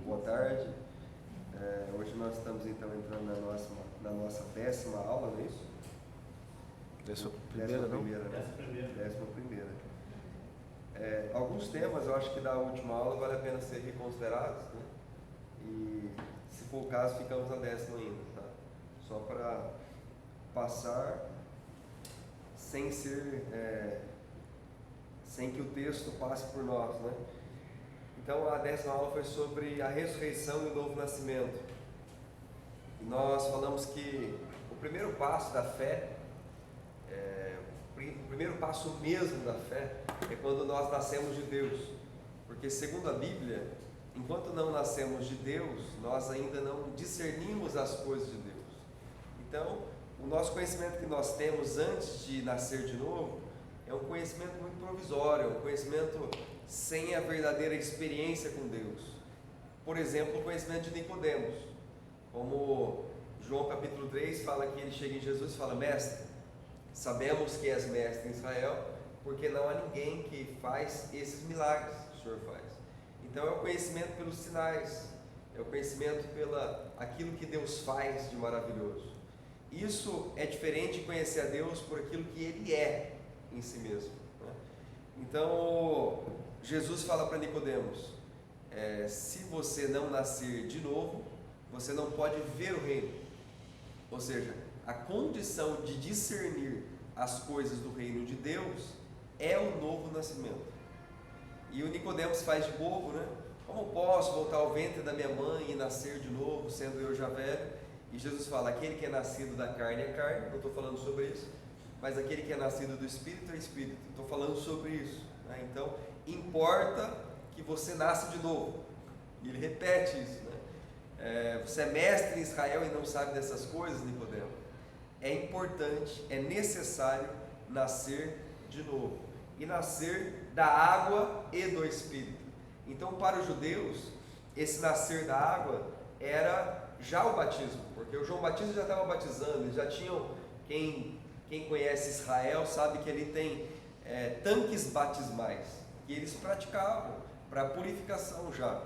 boa tarde. Hoje nós estamos então entrando na nossa 10ª aula, não é isso? 11ª, não? 11ª. Alguns temas eu acho que da última aula vale a pena ser reconsiderados, né? E se for o caso, ficamos na 10ª ainda, tá? Só para passar sem que o texto passe por nós, né? Então a 10ª aula foi sobre a ressurreição e o novo nascimento. E nós falamos que o primeiro passo da fé, o primeiro passo mesmo da fé, é quando nós nascemos de Deus. Porque segundo a Bíblia, enquanto não nascemos de Deus, nós ainda não discernimos as coisas de Deus. Então, o nosso conhecimento que nós temos antes de nascer de novo é um conhecimento muito provisório, é um conhecimento sem a verdadeira experiência com Deus. Por exemplo, o conhecimento de Nicodemos, como João capítulo 3 fala que ele chega em Jesus e fala: Mestre, sabemos que és mestre em Israel, porque não há ninguém que faz esses milagres que o Senhor faz. Então é o conhecimento pelos sinais, é o conhecimento aquilo que Deus faz de maravilhoso. Isso é diferente de conhecer a Deus por aquilo que Ele é em si mesmo, né? Então Jesus fala para Nicodemos: se você não nascer de novo, você não pode ver o reino. Ou seja, a condição de discernir as coisas do reino de Deus é o novo nascimento. E o Nicodemos faz de bobo, né? Como posso voltar ao ventre da minha mãe e nascer de novo, sendo eu já velho? E Jesus fala: aquele que é nascido da carne é carne, não estou falando sobre isso, mas aquele que é nascido do Espírito é Espírito, estou falando sobre isso, né? Então, importa que você nasça de novo. E ele repete isso, né? Você é mestre em Israel e não sabe dessas coisas, Nicodemo? É importante, é necessário nascer de novo. E nascer da água e do Espírito. Então, para os judeus, esse nascer da água era já o batismo, porque o João Batista já estava batizando, eles já tinham, quem conhece Israel sabe que ele tem tanques batismais, que eles praticavam para purificação já.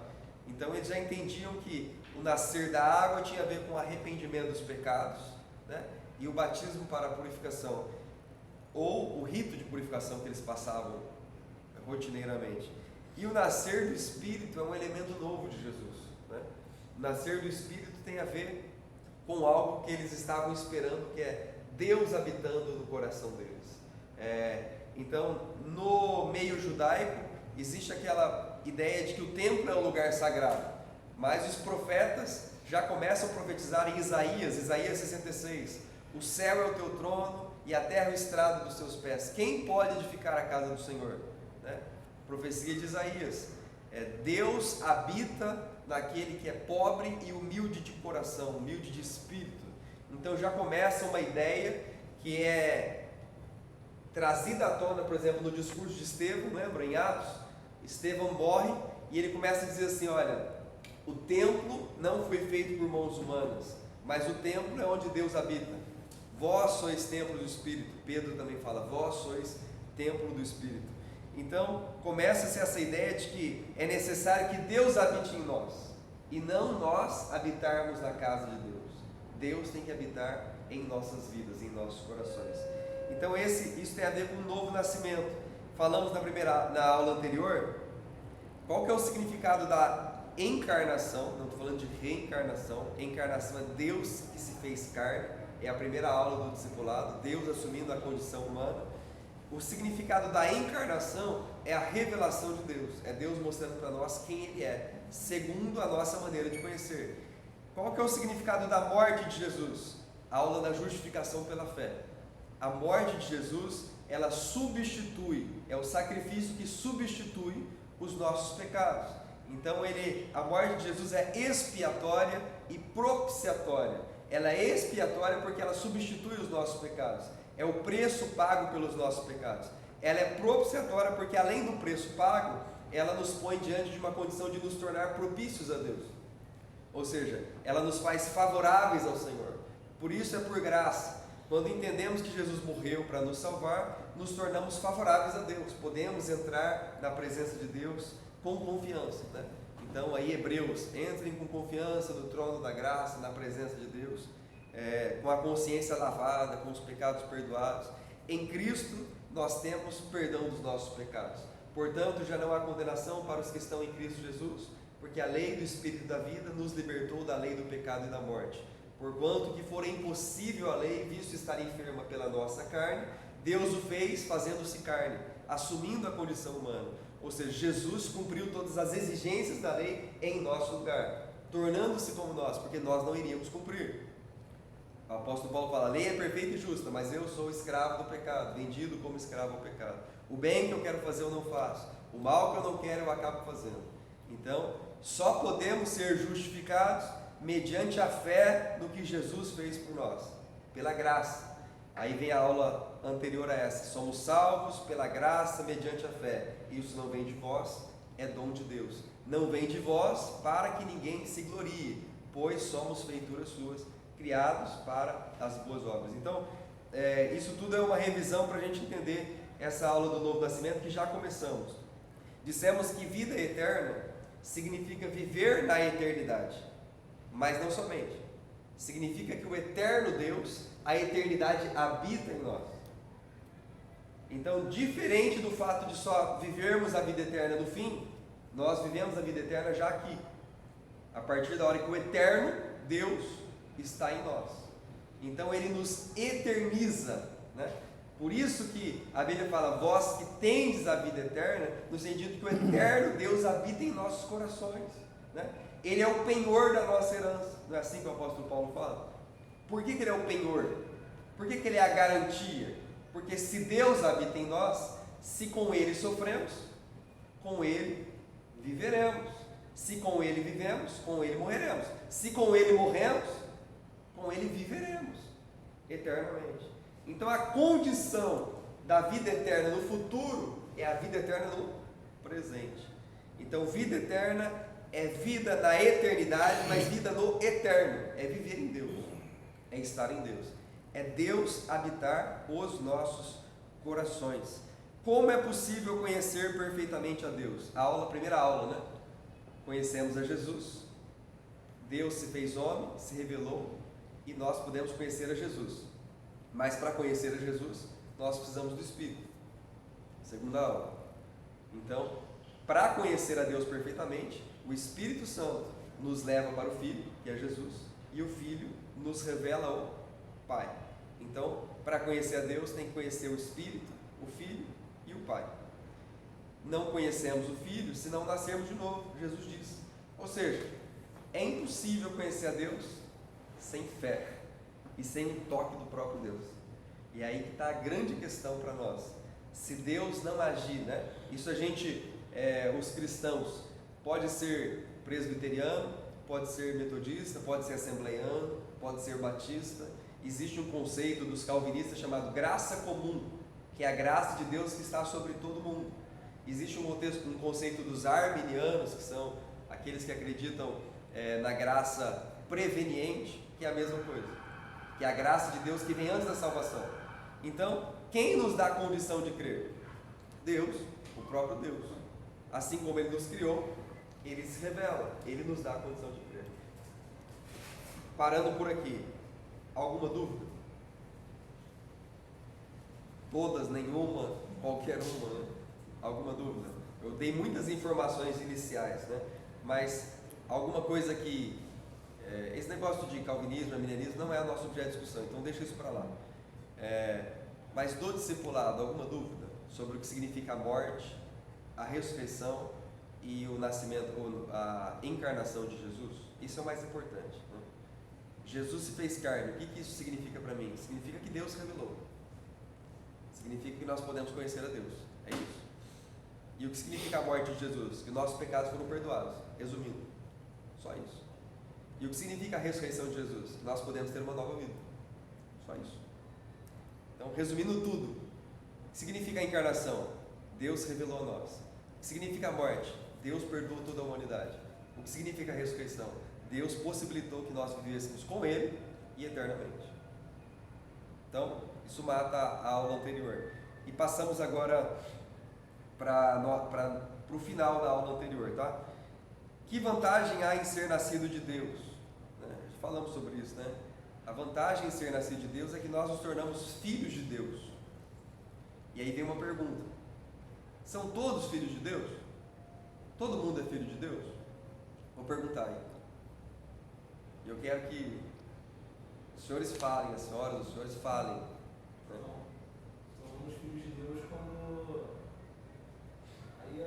Então eles já entendiam que o nascer da água tinha a ver com o arrependimento dos pecados, né? E o batismo para a purificação, ou o rito de purificação que eles passavam rotineiramente. E o nascer do Espírito é um elemento novo de Jesus, né? O nascer do Espírito tem a ver com algo que eles estavam esperando, que é Deus habitando no coração deles. Então, no meio judaico, existe aquela ideia de que o templo é um lugar sagrado, mas os profetas já começam a profetizar em Isaías 66, o céu é o teu trono e a terra é o estrado dos teus pés, quem pode edificar a casa do Senhor? Né? Profecia de Isaías, Deus habita naquele que é pobre e humilde de coração, humilde de espírito. Então já começa uma ideia que é trazida à tona, por exemplo, no discurso de Estevão, lembra, em Atos? Estevão morre e ele começa a dizer assim: olha, o templo não foi feito por mãos humanas, mas o templo é onde Deus habita. Vós sois templo do Espírito. Pedro também fala: vós sois templo do Espírito. Então começa-se essa ideia de que é necessário que Deus habite em nós e não nós habitarmos na casa de Deus. Deus tem que habitar em nossas vidas, em nossos corações. Então isso tem a ver com o novo nascimento. Falamos na aula anterior qual que é o significado da encarnação. Não estou falando de reencarnação. Encarnação é Deus que se fez carne, é a primeira aula do discipulado, Deus assumindo a condição humana. O significado da encarnação é a revelação de Deus, é Deus mostrando para nós quem Ele é, segundo a nossa maneira de conhecer. Qual que é o significado da morte de Jesus? A aula da justificação pela fé. A morte de Jesus, ela substitui, é o sacrifício que substitui os nossos pecados. Então a morte de Jesus é expiatória e propiciatória. Ela é expiatória porque ela substitui os nossos pecados. É o preço pago pelos nossos pecados. Ela é propiciatória porque, além do preço pago, ela nos põe diante de uma condição de nos tornar propícios a Deus. Ou seja, ela nos faz favoráveis ao Senhor. Por isso é por graça. Quando entendemos que Jesus morreu para nos salvar, nos tornamos favoráveis a Deus. Podemos entrar na presença de Deus com confiança, né? Então aí Hebreus, entrem com confiança no trono da graça, na presença de Deus, com a consciência lavada, com os pecados perdoados. Em Cristo nós temos perdão dos nossos pecados. Portanto, já não há condenação para os que estão em Cristo Jesus, porque a lei do Espírito da vida nos libertou da lei do pecado e da morte. Porquanto que for impossível a lei, visto estar enferma pela nossa carne, Deus o fez fazendo-se carne, assumindo a condição humana. Ou seja, Jesus cumpriu todas as exigências da lei em nosso lugar, tornando-se como nós, porque nós não iríamos cumprir. O apóstolo Paulo fala: a lei é perfeita e justa, mas eu sou escravo do pecado, vendido como escravo ao pecado. O bem que eu quero fazer eu não faço, o mal que eu não quero eu acabo fazendo. Então, só podemos ser justificados mediante a fé no que Jesus fez por nós, pela graça. Aí vem a aula anterior a essa: somos salvos pela graça mediante a fé. Isso não vem de vós, é dom de Deus. Não vem de vós para que ninguém se glorie, pois somos feituras suas, criados para as boas obras. Então, isso tudo é uma revisão para a gente entender essa aula do novo nascimento que já começamos. Dissemos que vida eterna significa viver na eternidade, mas não somente. Significa que o eterno Deus, a eternidade habita em nós. Então, diferente do fato de só vivermos a vida eterna no fim, nós vivemos a vida eterna já aqui, a partir da hora que o eterno Deus está em nós. Então Ele nos eterniza, né? Por isso que a Bíblia fala: vós que tendes a vida eterna, no sentido que o eterno Deus habita em nossos corações, né? Ele é o penhor da nossa herança. Não é assim que o apóstolo Paulo fala? Por que Ele é o penhor? Por que Ele é a garantia? Porque se Deus habita em nós, se com Ele sofremos, com Ele viveremos. Se com Ele vivemos, com Ele morreremos. Se com Ele morremos, com Ele viveremos eternamente. Então a condição da vida eterna no futuro é a vida eterna no presente. Então vida eterna é vida na eternidade, mas vida no eterno. É viver em Deus, é estar em Deus, é Deus habitar os nossos corações. Como é possível conhecer perfeitamente a Deus? A primeira aula, né? Conhecemos a Jesus, Deus se fez homem, se revelou, e nós podemos conhecer a Jesus. Mas para conhecer a Jesus, nós precisamos do Espírito. Segunda aula. Então, para conhecer a Deus perfeitamente, o Espírito Santo nos leva para o Filho, que é Jesus, e o Filho nos revela o Pai. Então, para conhecer a Deus, tem que conhecer o Espírito, o Filho e o Pai. Não conhecemos o Filho se não nascermos de novo, Jesus diz. Ou seja, é impossível conhecer a Deus sem fé e sem um toque do próprio Deus. E aí que está a grande questão para nós. Se Deus não agir, né? Isso a gente, os cristãos, pode ser presbiteriano, pode ser metodista, pode ser assembleiano, pode ser batista. Existe um conceito dos calvinistas chamado graça comum, que é a graça de Deus que está sobre todo mundo. Existe um conceito dos arminianos, que são aqueles que acreditam na graça preveniente, que é a mesma coisa, que é a graça de Deus que vem antes da salvação. Então, quem nos dá a condição de crer? Deus, o próprio Deus. Assim como Ele nos criou, Ele se revela, Ele nos dá a condição de crer. Parando por aqui, alguma dúvida? Todas, nenhuma, qualquer uma, né? Alguma dúvida? Eu dei muitas informações iniciais, né? Mas alguma coisa que... esse negócio de calvinismo, arminianismo não é o nosso objeto de discussão, então deixa isso para lá. Mas do discipulado, alguma dúvida sobre o que significa a morte, a ressurreição e o nascimento, a encarnação de Jesus? Isso é o mais importante, né? Jesus se fez carne. O que isso significa para mim? Significa que Deus revelou. Significa que nós podemos conhecer a Deus. É isso. E o que significa a morte de Jesus? Que nossos pecados foram perdoados. Resumindo, só isso. E o que significa a ressurreição de Jesus? Que nós podemos ter uma nova vida. Só isso. Então, resumindo tudo, o que significa a encarnação? Deus revelou a nós. O que significa a morte? Deus perdoou toda a humanidade. O que significa a ressurreição? Deus possibilitou que nós vivêssemos com Ele e eternamente. Então, isso mata a aula anterior. E passamos agora para o final da aula anterior, tá? Que vantagem há em ser nascido de Deus? Falamos sobre isso, né? A vantagem em ser nascido de Deus é que nós nos tornamos filhos de Deus. E aí vem uma pergunta: são todos filhos de Deus? Todo mundo é filho de Deus? Vou perguntar aí. E eu quero que os senhores falem, as senhoras, os senhores falem. Né? Somos filhos de Deus quando aí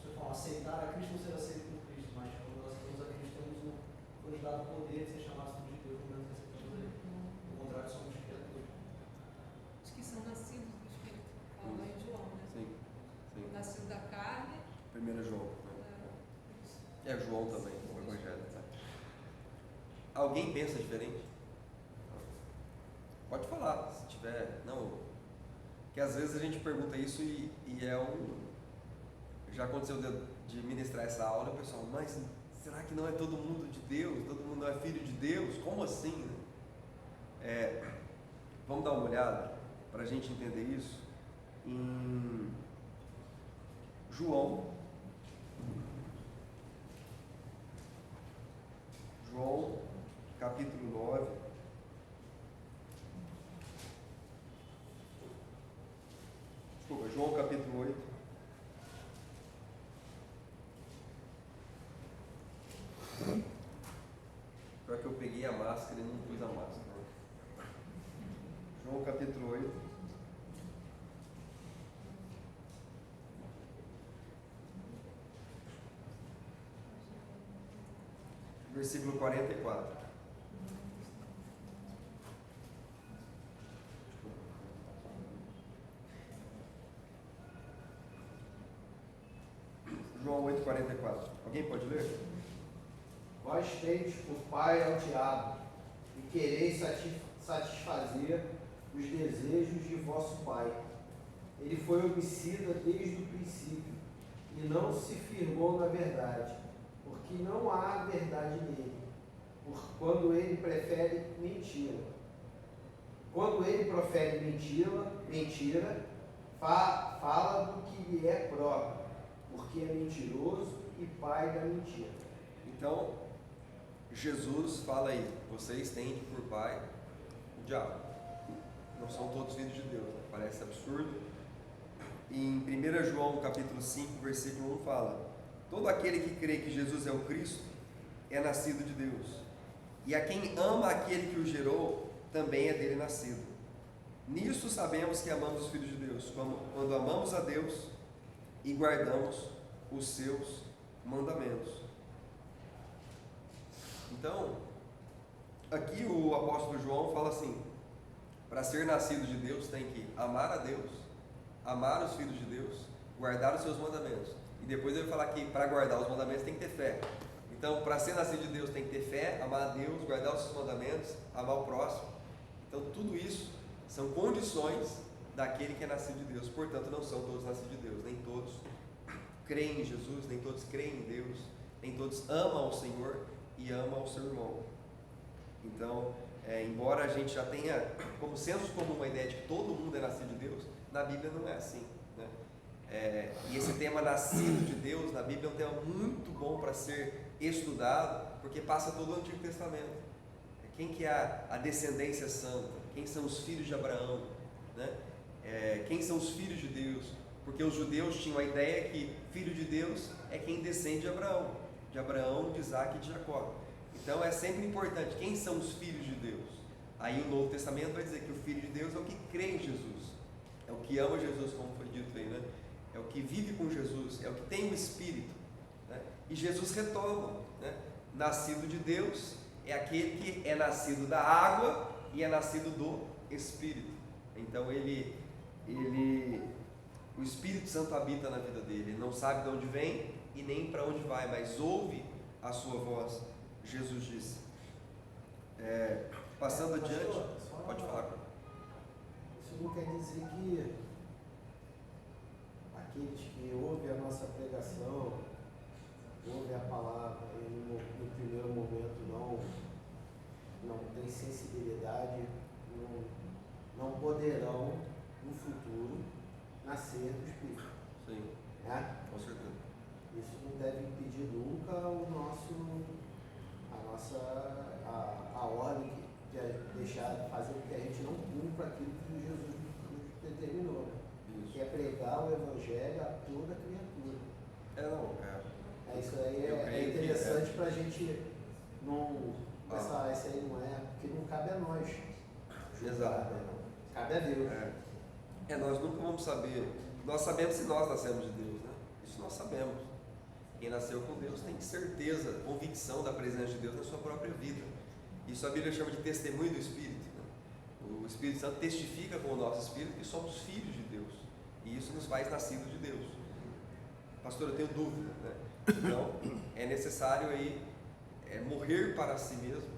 se você falar aceitar a Cristo, você aceita por Cristo, mas quando nós aceitamos a Cristo, foi nos dado o poder de ser chamados filhos de Deus, quando nós aceitamos Ele. Ao contrário, somos criaturas. Os que são nascidos do Espírito, fala lá em João, né? Sim, sim. Nascido da carne. 1 João. Né? É João também, o Evangelho. Tá? Alguém pensa diferente? Pode falar, se tiver. Não, que às vezes a gente pergunta isso e é um. Já aconteceu de ministrar essa aula, o pessoal, mas será que não é todo mundo de Deus? Todo mundo não é filho de Deus? Como assim? Né? Vamos dar uma olhada para a gente entender isso em João capítulo 9. Desculpa, João capítulo 8. Pior que eu peguei a máscara e não pus a máscara. João capítulo 8. Versículo 44. João 8,44. Alguém pode ler? Vós tendes por pai ao diabo, e quereis satisfazer os desejos de vosso pai. Ele foi homicida desde o princípio, e não se firmou na verdade, porque não há verdade nele, quando ele prefere mentira. Quando ele profere mentira, fala do que lhe é próprio, porque é mentiroso e pai da mentira. Então, Jesus fala aí, vocês têm por pai o diabo. Não são todos filhos de Deus, né? Parece absurdo. Em 1 João capítulo 5, versículo 1 fala: todo aquele que crê que Jesus é o Cristo é nascido de Deus, e a quem ama aquele que o gerou, também é dele nascido. Nisso sabemos que amamos os filhos de Deus, quando amamos a Deus e guardamos os seus mandamentos. Então, aqui o apóstolo João fala assim: para ser nascido de Deus tem que amar a Deus, amar os filhos de Deus, guardar os seus mandamentos. E depois ele vai falar que para guardar os mandamentos tem que ter fé. Então, para ser nascido de Deus tem que ter fé, amar a Deus, guardar os seus mandamentos, amar o próximo. Então, tudo isso são condições daquele que é nascido de Deus. Portanto, não são todos nascidos de Deus, nem todos creem em Jesus, nem todos creem em Deus, nem todos amam ao Senhor e amam ao seu irmão. Então, embora a gente já tenha como senso comum a ideia de que todo mundo é nascido de Deus, na Bíblia não é assim, né? E esse tema nascido de Deus na Bíblia é um tema muito bom para ser estudado, porque passa todo o Antigo Testamento. Quem que é a descendência santa? Quem são os filhos de Abraão? Né? Quem são os filhos de Deus? Porque os judeus tinham a ideia que filho de Deus é quem descende de Abraão, de Isaac e de Jacó. Então é sempre importante, quem são os filhos de Deus? Aí o Novo Testamento vai dizer que o filho de Deus é o que crê em Jesus, é o que ama Jesus, como foi dito aí, né? É o que vive com Jesus, é o que tem o Espírito, né? E Jesus retoma, né? Nascido de Deus é aquele que é nascido da água e é nascido do Espírito. Então o Espírito Santo habita na vida dele. Ele não sabe de onde vem e nem para onde vai, mas ouve a sua voz. Jesus disse. Passando adiante, pode falar. Isso não quer dizer que aqueles que ouvem a nossa pregação, ouvem a palavra e no primeiro momento não tem sensibilidade, não poderão no futuro nascer do Espírito. Sim, né? com certeza. Isso não deve impedir nunca o a ordem que é deixar fazer com que a gente não cumpra aquilo que Jesus nos determinou, né? Que é pregar o evangelho a toda criatura. Isso aí é interessante para a gente não pensar, isso aí não é, porque não cabe a nós. Exato. Cabe a Deus. Nós nunca vamos saber. Nós sabemos se nós nascemos de Deus, né? Isso nós sabemos. Quem nasceu com Deus tem certeza, convicção da presença de Deus na sua própria vida. Isso a Bíblia chama de testemunho do Espírito, né? O Espírito Santo testifica com o nosso Espírito que somos filhos de Deus. E isso nos faz nascidos de Deus. Pastor, eu tenho dúvida, né? Então, é necessário aí morrer para si mesmo,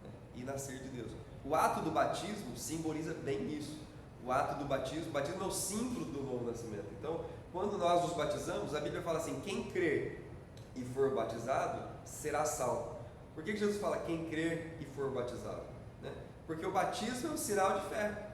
né? E nascer de Deus. O ato do batismo simboliza bem isso. O ato do batismo, o batismo é o símbolo do novo nascimento. Então, quando nós nos batizamos, a Bíblia fala assim: quem crer e for batizado será salvo. Por que Jesus fala quem crer e for batizado? Né? Porque o batismo é um sinal de fé.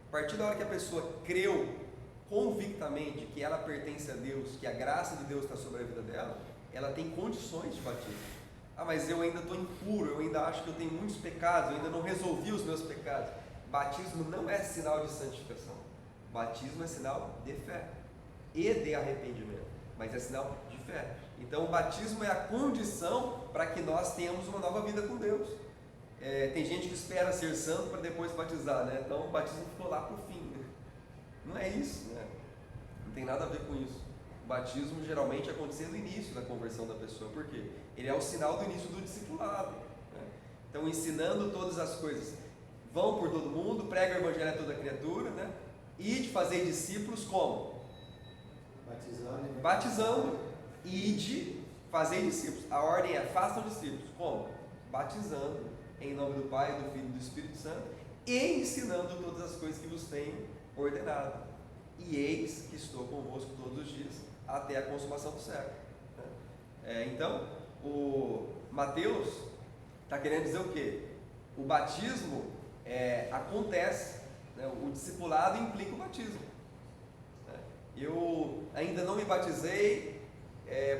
A partir da hora que a pessoa creu convictamente que ela pertence a Deus, que a graça de Deus está sobre a vida dela, ela tem condições de batismo. Mas eu ainda estou impuro, eu ainda acho que eu tenho muitos pecados, eu ainda não resolvi os meus pecados. Batismo não é sinal de santificação. Batismo é sinal de fé e de arrependimento, mas é sinal de fé. Então o batismo é a condição para que nós tenhamos uma nova vida com Deus. Tem gente que espera ser santo para depois batizar, né? Então o batismo ficou lá para o fim, né? Não é isso, né? Não tem nada a ver com isso. O batismo geralmente acontece no início da conversão da pessoa. Por quê? Ele é o sinal do início do discipulado, né? Então, ensinando todas as coisas. Vão por todo mundo, prega o evangelho a toda criatura, né? E de fazer discípulos como? Batizando. E de fazer discípulos. A ordem é: façam discípulos. Como? Batizando em nome do Pai, do Filho e do Espírito Santo, e ensinando todas as coisas que vos tenho ordenado. E eis que estou convosco todos os dias, até a consumação do século. Então, o Mateus está querendo dizer o quê? O batismo acontece, né? O discipulado implica o batismo. Eu ainda não me batizei,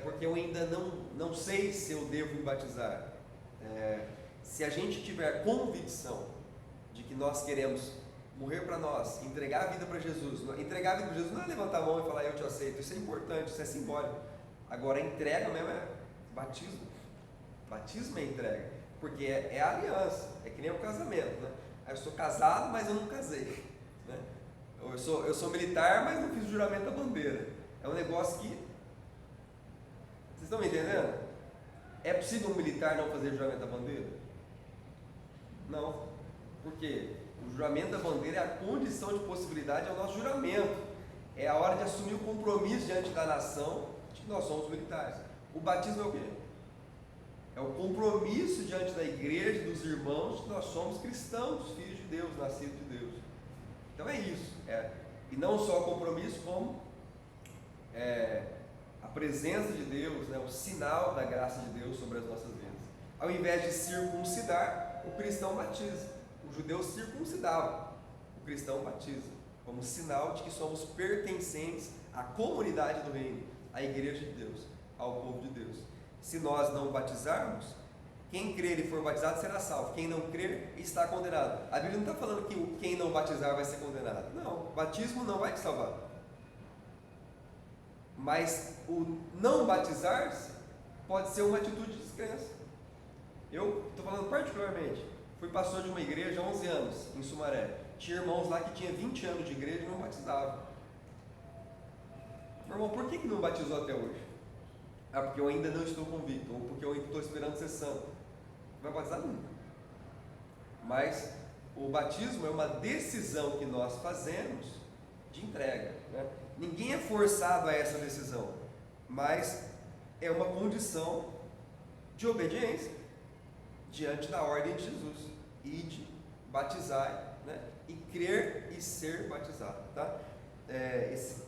porque eu ainda não sei se eu devo me batizar. Se a gente tiver convicção de que nós queremos morrer para nós, entregar a vida para Jesus. Entregar a vida para Jesus não é levantar a mão e falar eu te aceito. Isso é importante, isso é simbólico. Agora a entrega mesmo é batismo. Batismo é entrega, porque é a aliança, é que nem o casamento, né? Eu sou casado, mas eu não casei, né? Eu sou militar, mas não fiz o juramento da bandeira. É um negócio que... Vocês estão me entendendo? É possível um militar não fazer o juramento da bandeira? Não. Por quê? O juramento da bandeira é a condição de possibilidade, é o nosso juramento. É a hora de assumir o compromisso diante da nação de que nós somos militares. O batismo é o quê? É o compromisso diante da igreja, dos irmãos, de que nós somos cristãos, filhos de Deus, nascidos de Deus. Então é isso. E não só o compromisso, como a presença de Deus, né, o sinal da graça de Deus sobre as nossas vidas. Ao invés de circuncidar, o cristão batiza. O judeu circuncidava, o cristão batiza, como sinal de que somos pertencentes à comunidade do reino, à igreja de Deus, ao povo de Deus. Se nós não batizarmos, quem crer e for batizado será salvo, quem não crer está condenado. A Bíblia não está falando que quem não batizar vai ser condenado. Não, o batismo não vai te salvar. Mas o não batizar-se pode ser uma atitude de descrença. Eu estou falando particularmente, fui pastor de uma igreja há 11 anos, em Sumaré. Tinha irmãos lá que tinha 20 anos de igreja e não batizavam. Meu irmão, por que não batizou até hoje? Porque eu ainda não estou convicto, ou porque eu ainda estou esperando ser santo. Não vai batizar nunca. Mas o batismo é uma decisão que nós fazemos de entrega, né? Ninguém é forçado a essa decisão, mas é uma condição de obediência diante da ordem de Jesus, e de batizar, né? E crer e ser batizado, tá?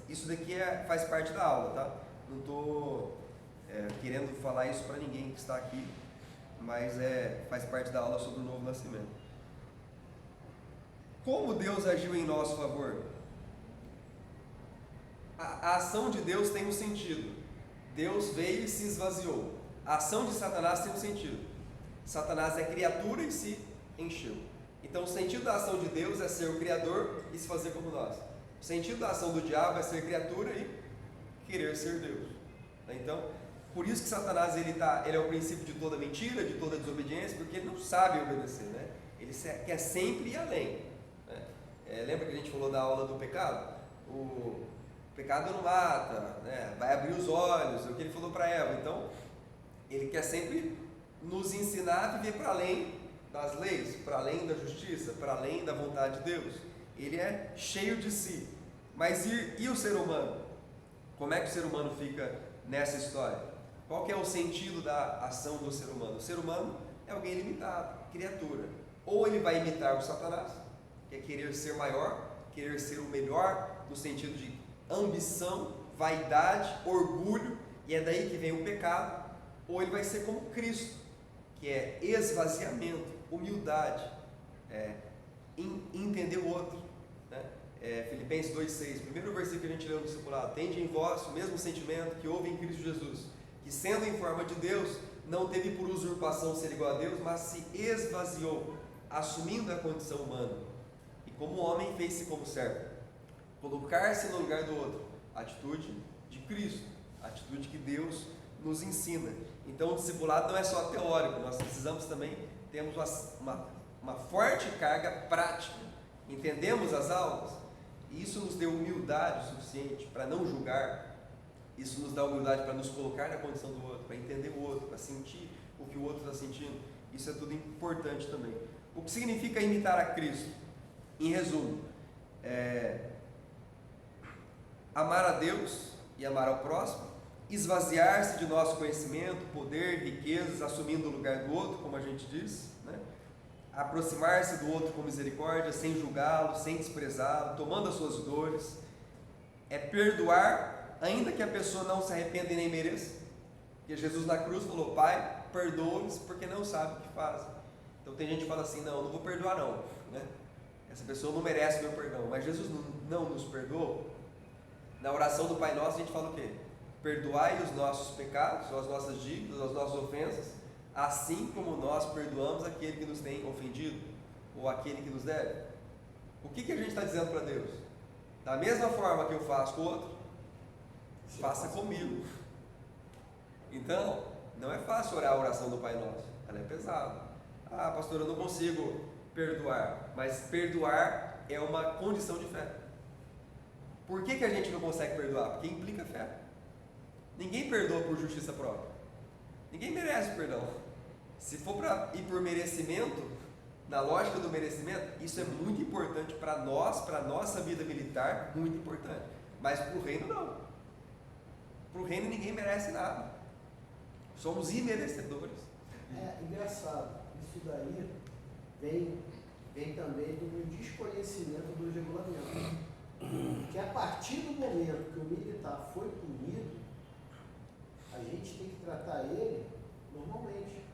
Isso daqui faz parte da aula, tá? Não estou querendo falar isso para ninguém que está aqui, mas faz parte da aula sobre o novo nascimento. Como Deus agiu em nosso favor? A ação de Deus tem um sentido. Deus veio e se esvaziou. A ação de Satanás tem um sentido. Satanás é criatura e se encheu. Então o sentido da ação de Deus é ser o Criador e se fazer como nós. O sentido da ação do diabo é ser criatura e querer ser Deus. Então, por isso que Satanás ele é o princípio de toda mentira, de toda desobediência, porque ele não sabe obedecer, né? Ele quer sempre ir além, né? Lembra que a gente falou da aula do pecado? O pecado não mata, né? Vai abrir os olhos, é o que ele falou para Eva. Então, ele quer sempre nos ensinar a viver para além das leis, para além da justiça, para além da vontade de Deus. Ele é cheio de si. Mas e o ser humano? Como é que o ser humano fica nessa história? Qual que é o sentido da ação do ser humano? O ser humano é alguém limitado, criatura. Ou ele vai imitar o Satanás, que é querer ser maior, querer ser o melhor, no sentido de ambição, vaidade, orgulho, e é daí que vem o pecado. Ou ele vai ser como Cristo, que é esvaziamento, humildade, entender o outro, né? Filipenses 2,6, primeiro versículo que a gente leu no discipulado: tende em vós o mesmo sentimento que houve em Cristo Jesus, que sendo em forma de Deus, não teve por usurpação ser igual a Deus, mas se esvaziou, assumindo a condição humana, e como homem fez-se como servo, colocar-se no lugar do outro, atitude de Cristo, atitude que Deus nos ensina. Então o discipulado não é só teórico, nós precisamos também, temos uma forte carga prática, entendemos as aulas, e isso nos deu humildade suficiente para não julgar, isso nos dá humildade para nos colocar na condição do outro, para entender o outro, para sentir o que o outro está sentindo. Isso é tudo importante também. O que significa imitar a Cristo? Em resumo, amar a Deus e amar ao próximo, esvaziar-se de nosso conhecimento, poder, riquezas, assumindo o lugar do outro, como a gente diz, né? Aproximar-se do outro com misericórdia, sem julgá-lo, sem desprezá-lo, tomando as suas dores, perdoar, ainda que a pessoa não se arrependa e nem mereça, porque Jesus na cruz falou: Pai, perdoa-os porque não sabem o que fazem. Então tem gente que fala assim: não vou perdoar não, né? Essa pessoa não merece meu perdão, mas Jesus não nos perdoou. Na oração do Pai Nosso a gente fala o quê? Perdoai os nossos pecados, as nossas dívidas, as nossas ofensas, assim como nós perdoamos aquele que nos tem ofendido, ou aquele que nos deve. O que a gente está dizendo para Deus? Da mesma forma que eu faço com o outro, faça comigo. Então, não é fácil orar a oração do Pai Nosso, ela é pesada. Ah, pastor, eu não consigo perdoar, mas perdoar é uma condição de fé. Por que a gente não consegue perdoar? Porque implica fé. Ninguém perdoa por justiça própria. Ninguém merece perdão. Se for para ir por merecimento, na lógica do merecimento, isso é muito importante para nós, para a nossa vida militar, muito importante. Mas para o reino não. Para o reino ninguém merece nada. Somos imerecedores. É engraçado, isso daí vem também do desconhecimento dos regulamentos. Que a partir do momento que o militar foi punido, a gente tem que tratar ele normalmente,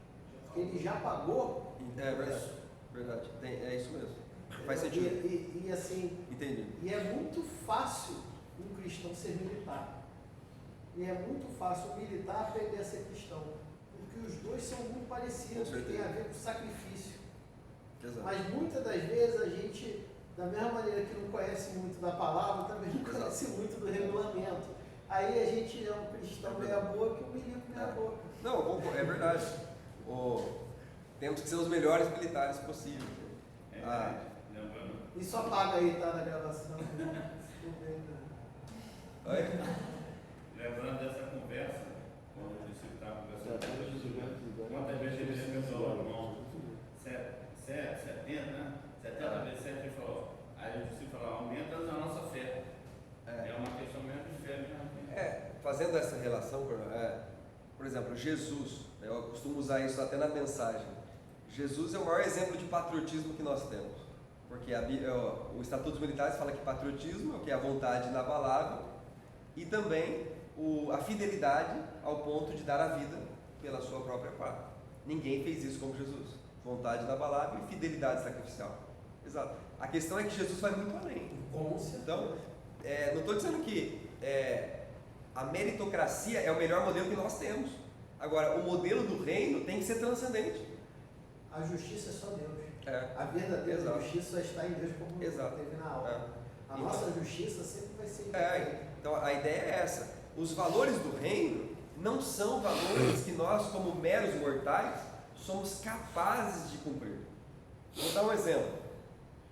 porque ele já pagou. É verdade, é isso mesmo. Faz sentido. E assim, entendi. E é muito fácil um cristão ser militar. E é muito fácil o militar aprender a ser cristão, porque os dois são muito parecidos, tem a ver com sacrifício. Exato. Mas muitas das vezes a gente, da mesma maneira que não conhece muito da palavra, também não conhece muito do regulamento. Aí a gente é um cristão meia boca e um milico meia boca. Não, é verdade. Temos que ser os melhores militares possíveis. E só paga aí, tá, na gravação. Oi? Lembrando dessa conversa, quando o discípulo estava conversando, quantas vezes ele pensou, irmão, 70, né? 70 vezes 7, ele falou. Aí o discípulo falou: aumenta a nossa fé. É uma questão mesmo de fé mesmo. Fazendo essa relação, por exemplo, Jesus, eu costumo usar isso até na mensagem. Jesus é o maior exemplo de patriotismo que nós temos, porque o Estatuto dos Militares fala que patriotismo é o que é a vontade inabalável e também a fidelidade ao ponto de dar a vida pela sua própria pátria. Ninguém fez isso como Jesus. Vontade inabalável e fidelidade sacrificial. Exato. A questão é que Jesus vai muito além. Então, não estou dizendo que a meritocracia é o melhor modelo que nós temos. Agora, o modelo do reino tem que ser transcendente. a justiça é só Deus. É. A verdadeira Exato. justiça está em Deus, como Exato. teve na aula. É. A Então- nossa justiça sempre vai ser Então a ideia é essa. Os valores do reino não são valores que nós, como meros mortais, somos capazes de cumprir. Vou dar um exemplo.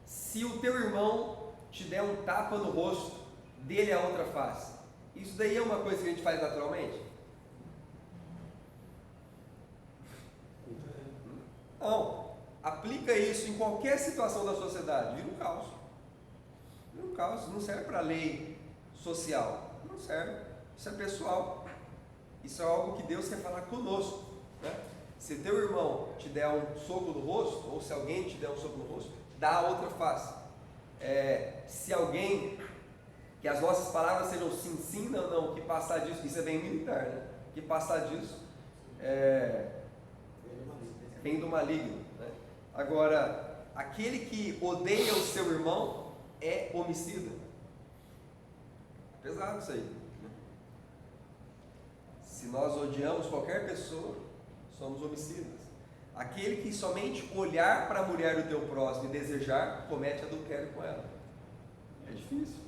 Se o teu irmão te der um tapa no rosto, dele a outra face, isso daí é uma coisa que a gente faz naturalmente? Não. Aplica isso em qualquer situação da sociedade, vira um caos. Vira um caos, não serve para lei social, não serve. Isso é pessoal. Isso é algo que Deus quer falar conosco, né? Se teu irmão te der um soco no rosto, ou se alguém te der um soco no rosto, dá a outra face. Se alguém, que as nossas palavras sejam sim, sim, não, não, que passar disso, isso é bem militar, né? Que passar disso vem do maligno, né? Agora, aquele que odeia o seu irmão é homicida. Pesado isso aí, né? Se nós odiamos qualquer pessoa, somos homicidas. Aquele que somente olhar para a mulher do teu próximo e desejar, comete adultério com ela. É difícil.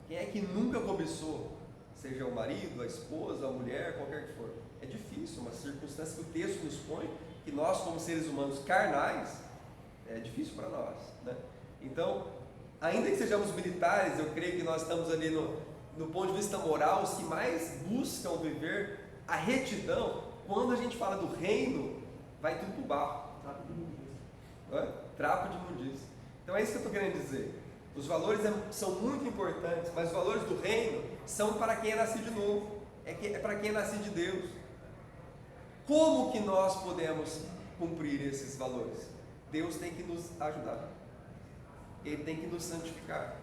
Quem é que nunca cobiçou? Seja o marido, a esposa, a mulher, qualquer que for. É difícil, uma circunstância que o texto nos põe, que nós como seres humanos carnais, é difícil para nós, né? Então, ainda que sejamos militares, eu creio que nós estamos ali no ponto de vista moral, os que mais buscam viver a retidão. Quando a gente fala do reino, vai tudo para o barro. Trapo de imundícia. Trapo de imundícia. Então é isso que eu estou querendo dizer. Os valores são muito importantes, mas os valores do reino são para quem é nascido de novo, é para quem é nascido de Deus. Como que nós podemos cumprir esses valores? Deus tem que nos ajudar, Ele tem que nos santificar.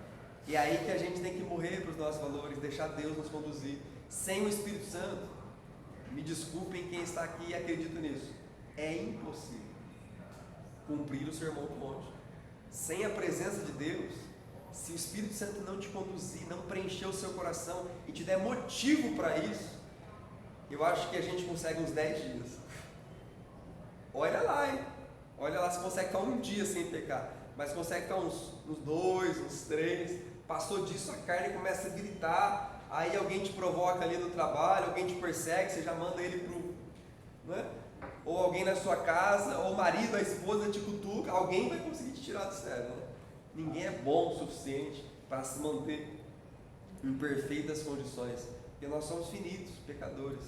E é aí que a gente tem que morrer para os nossos valores, deixar Deus nos conduzir. Sem o Espírito Santo, me desculpem quem está aqui e acredita nisso, é impossível cumprir o sermão do monte. Sem a presença de Deus, se o Espírito Santo não te conduzir, não preencher o seu coração e te der motivo para isso, eu acho que a gente consegue uns 10 dias. Olha lá, hein? Olha lá se consegue ficar um dia sem pecar, mas consegue ficar uns 2, uns 3. Passou disso, a carne começa a gritar, aí alguém te provoca ali no trabalho, alguém te persegue, você já manda ele pro, né? Ou alguém na sua casa, ou o marido, a esposa te cutuca, alguém vai conseguir te tirar do sério, né? Ninguém é bom o suficiente para se manter em perfeitas condições, porque nós somos finitos, pecadores.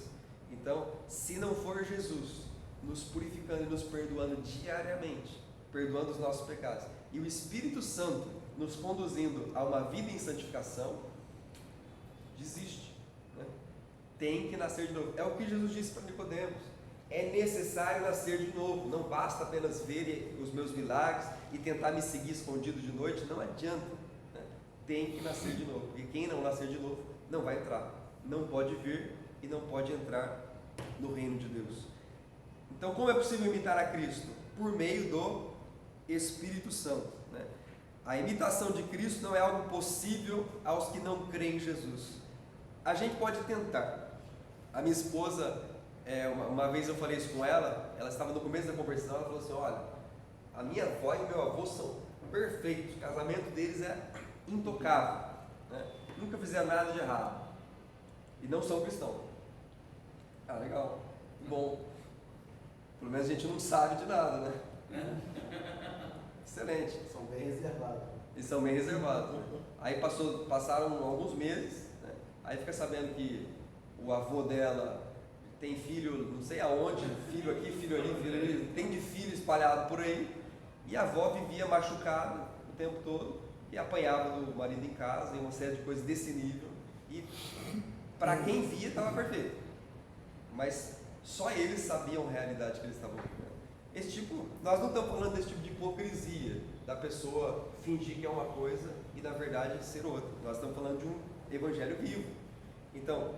Então, se não for Jesus nos purificando e nos perdoando diariamente, perdoando os nossos pecados, e o Espírito Santo nos conduzindo a uma vida em santificação, desiste, né? Tem que nascer de novo. É o que Jesus disse para Nicodemos: é necessário nascer de novo. Não basta apenas ver os meus milagres e tentar me seguir escondido de noite, não adianta, né? Tem que nascer de novo, porque quem não nascer de novo não vai entrar, não pode vir e não pode entrar no reino de Deus. Então, como é possível imitar a Cristo? Por meio do Espírito Santo, né? A imitação de Cristo não é algo possível aos que não creem em Jesus. A gente pode tentar. A minha esposa, uma vez eu falei isso com ela, ela estava no começo da conversão, ela falou assim: olha, a minha avó e meu avô são perfeitos, o casamento deles é intocável, né? Nunca fizeram nada de errado e não são cristãos. Ah, legal, bom, pelo menos a gente não sabe de nada, né? Excelente. São bem reservados. Eles são bem reservados. Aí passaram alguns meses, né? Aí fica sabendo que o avô dela tem filho não sei aonde, filho aqui, filho ali, tem de filho espalhado por aí, e a avó vivia machucada o tempo todo e apanhava do marido em casa e uma série de coisas desse nível, e para quem via estava perfeito, mas só eles sabiam a realidade que eles estavam vivendo. Nós não estamos falando desse tipo de hipocrisia, da pessoa fingir que é uma coisa e na verdade ser outra. Nós estamos falando de um evangelho vivo. Então,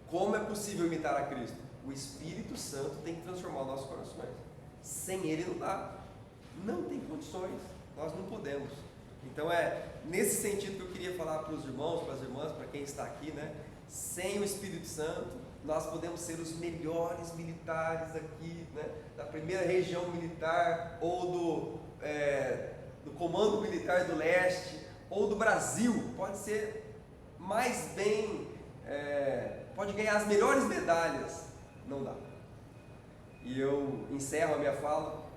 como é possível imitar a Cristo? O Espírito Santo tem que transformar os nossos corações. Sem Ele não dá. Não tem condições. Nós não podemos. Então é nesse sentido que eu queria falar para os irmãos, para as irmãs, para quem está aqui, né? Sem o Espírito Santo, nós podemos ser os melhores militares aqui, né, da primeira região militar, ou do Comando Militar do Leste, ou do Brasil, pode ser mais bem, pode ganhar as melhores medalhas, não dá. E eu encerro a minha fala.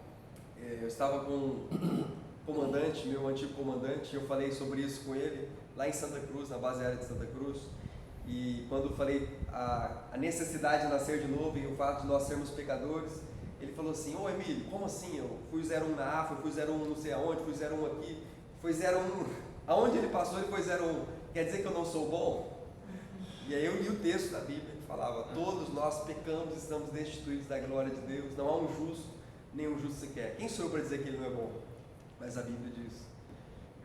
Eu estava com o comandante, meu antigo comandante, e eu falei sobre isso com ele lá em Santa Cruz, na base aérea de Santa Cruz. E quando eu falei a necessidade de nascer de novo e o fato de nós sermos pecadores, ele falou assim: ô Emílio, como assim? Eu fui 01 na AFA, fui 01 não sei aonde, fui 01 aqui, foi 01, aonde ele passou ele foi 01, quer dizer que eu não sou bom? E aí eu li o texto da Bíblia que falava: todos nós pecamos e estamos destituídos da glória de Deus, não há um justo, nenhum justo sequer. Quem sou eu para dizer que ele não é bom? Mas a Bíblia diz.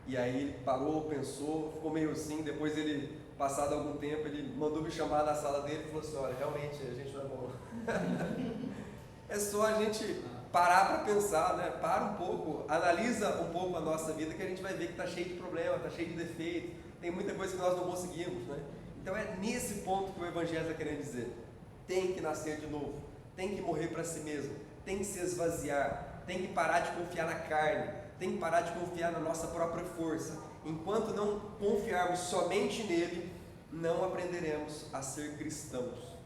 E aí ele parou, pensou, ficou meio assim, depois ele, passado algum tempo, ele mandou me chamar na sala dele e falou assim: olha, realmente a gente não é bom. É só a gente parar para pensar, né? Para um pouco, analisa um pouco a nossa vida, que a gente vai ver que está cheio de problema, está cheio de defeito, tem muita coisa que nós não conseguimos, né? Então é nesse ponto que o Evangelho está querendo dizer: tem que nascer de novo, tem que morrer para si mesmo, tem que se esvaziar, tem que parar de confiar na carne, tem que parar de confiar na nossa própria força. Enquanto não confiarmos somente nele, não aprenderemos a ser cristãos,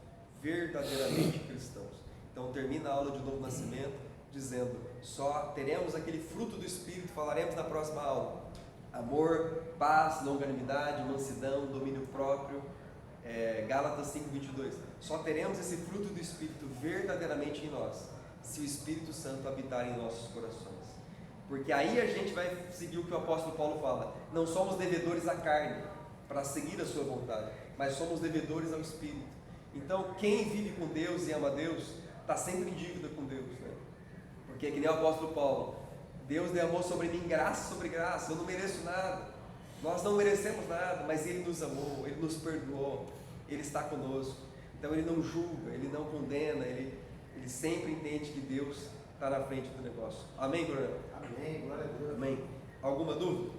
verdadeiramente cristãos. Então termina a aula de novo nascimento dizendo: só teremos aquele fruto do Espírito, falaremos na próxima aula: amor, paz, longanimidade, mansidão, domínio próprio, Gálatas 5:22. Só teremos esse fruto do Espírito verdadeiramente em nós, se o Espírito Santo habitar em nossos corações. Porque aí a gente vai seguir o que o apóstolo Paulo fala: não somos devedores à carne para seguir a sua vontade, mas somos devedores ao Espírito. Então quem vive com Deus e ama Deus está sempre em dívida com Deus, né? Porque que nem o apóstolo Paulo: Deus derramou sobre mim graça sobre graça, eu não mereço nada, nós não merecemos nada, mas Ele nos amou, Ele nos perdoou, Ele está conosco. Então Ele não julga, Ele não condena, Ele sempre entende que Deus está na frente do negócio. Amém, Coronel? Amém, glória a Deus. Amém. Alguma dúvida?